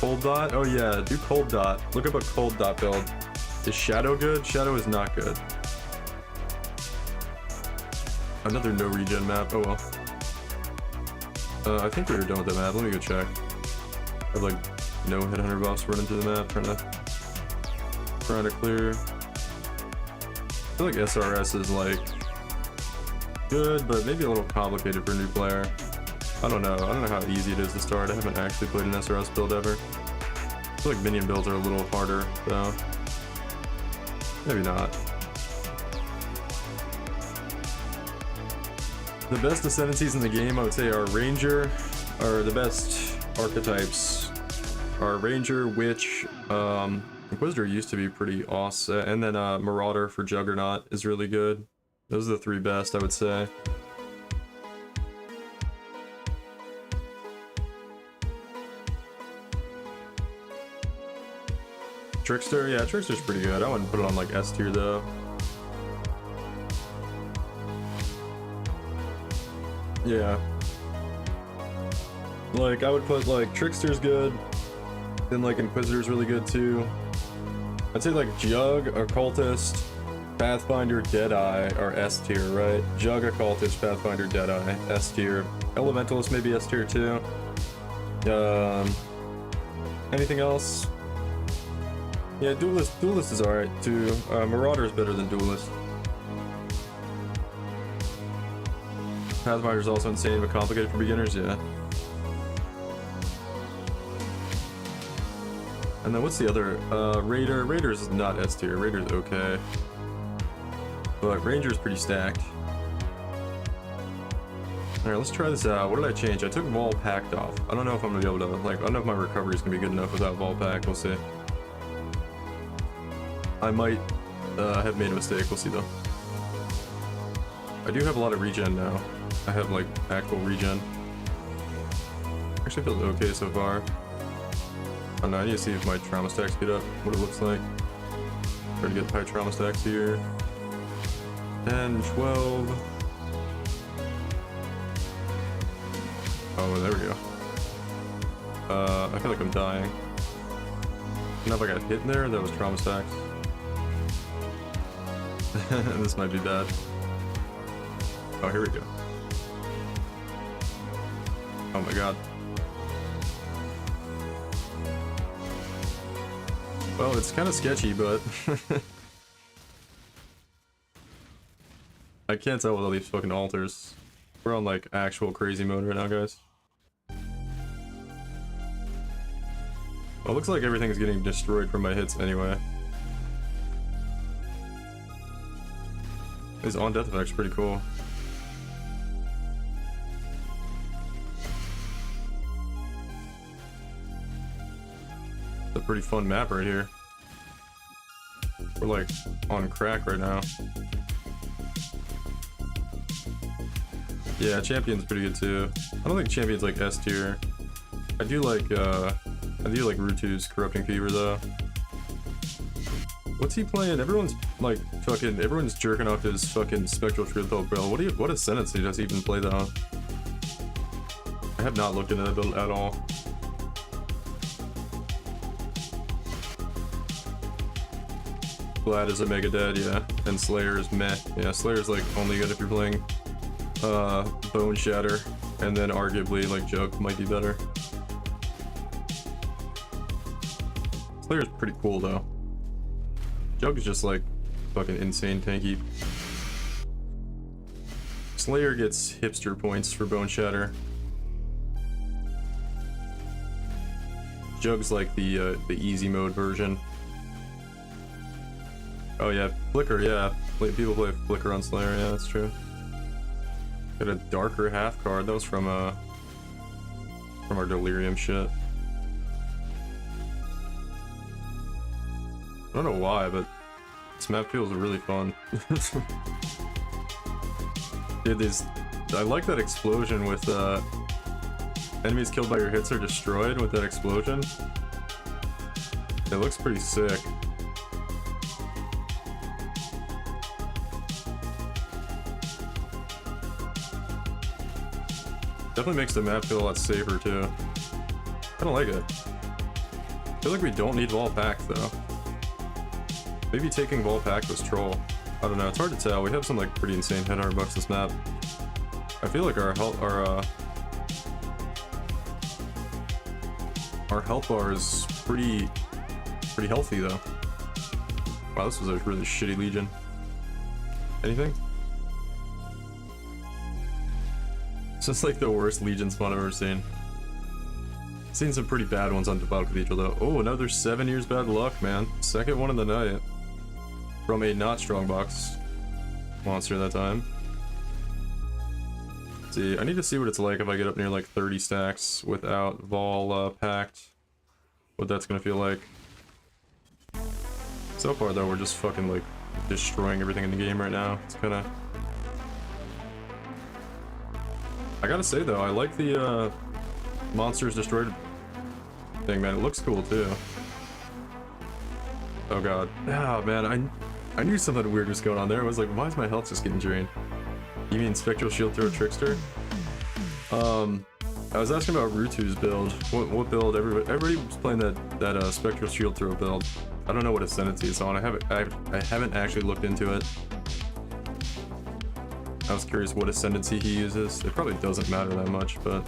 Cold Dot? Oh yeah, do Cold Dot. Look up a Cold Dot build. Is Shadow good? Shadow is not good. Another no regen map. Oh well. I think we were done with the map. Let me go check. I have like no headhunter buffs running through the map. Trying to clear. I feel like SRS is like good, but maybe a little complicated for a new player. I don't know how easy it is to start. I haven't actually played an SRS build ever. I feel like minion builds are a little harder, though. Maybe not. The best ascendancies in the game, I would say, are Ranger, or the best archetypes are Ranger, Witch, Inquisitor used to be pretty awesome, and then Marauder for Juggernaut is really good. Those are the three best, I would say. Trickster, yeah, Trickster's pretty good. I wouldn't put it on like S tier though. Yeah. Like, I would put like Trickster's good, then like Inquisitor's really good too. I'd say like Jug, Occultist, Pathfinder, Deadeye are S tier, right? Jug, Occultist, Pathfinder, Deadeye, S tier. Elementalist maybe S tier too. Anything else? Yeah, Duelist is alright too. Marauder is better than Duelist. Pathfinder is also insane but complicated for beginners, yeah. And then what's the other? Raider. Raider's is not S tier. Raider's okay. But Ranger's pretty stacked. Alright, let's try this out. What did I change? I took Vol Pact off. I don't know if I'm gonna be able to, like, I don't know if my recovery is gonna be good enough without Vol Pact. We'll see. I might have made a mistake. We'll see though. I do have a lot of regen now. I have like actual regen. Actually feels okay so far. Oh no, I need to see if my trauma stacks get up, what it looks like. Try to get high trauma stacks here. 10, 12. Oh, there we go. I feel like I'm dying. I don't know if I got hit in there, that was trauma stacks. This might be bad. Oh, here we go. Oh my god. Well, it's kind of sketchy, but I can't tell with all these fucking altars. We're on like actual crazy mode right now, guys. Well, it looks like everything's getting destroyed from my hits anyway. His on-death effect's pretty cool. It's a pretty fun map right here. We're like on crack right now. Yeah, Champion's pretty good too. I don't think Champion's like S tier. I do like Rutu's Corrupting Fever though. What's he playing? Everyone's like fucking, everyone's jerking off his fucking Spectral Truth Bro. What ascendancy does he even play that on? I have not looked into that build at all. Glad is a mega dead, yeah. And Slayer is meh. Yeah, Slayer's like only good if you're playing Boneshatter, and then arguably like Jug might be better. Slayer's pretty cool though. Jug is just like fucking insane tanky. Slayer gets hipster points for Boneshatter. Jug's like the easy mode version. Oh yeah, Flicker, yeah. People play Flicker on Slayer, yeah, that's true. Got a darker half card. That was from our Delirium shit. I don't know why, but this map feels really fun. Dude, I like that explosion with enemies killed by your hits are destroyed with that explosion. It looks pretty sick. Definitely makes the map feel a lot safer too. I don't like it. I feel like we don't need Vol Pact though. Maybe taking Vol Pact was troll. I don't know, it's hard to tell. We have some like pretty insane hit bucks this map. I feel like our health bar is pretty healthy though. Wow, this was a really shitty Legion. Anything? It's just like the worst Legion spawn I've ever seen. Seen some pretty bad ones on Devout Cathedral though. Oh, another 7 years bad luck, man. Second one of the night. From a not strongbox monster that time. Let's see, I need to see what it's like if I get up near like 30 stacks without Vol packed. What that's gonna feel like. So far though, we're just fucking like destroying everything in the game right now. It's kinda... I gotta say though, I like the Monsters Destroyed thing, man. It looks cool too. Oh god. Ah, man, I knew something weird was going on there. I was like, why is my health just getting drained? You mean Spectral Shield Throw Trickster? I was asking about Rutu's build. What build? Everybody was playing that Spectral Shield Throw build. I don't know what Ascendancy it's on. I haven't actually looked into it. I was curious what Ascendancy he uses. It probably doesn't matter that much, but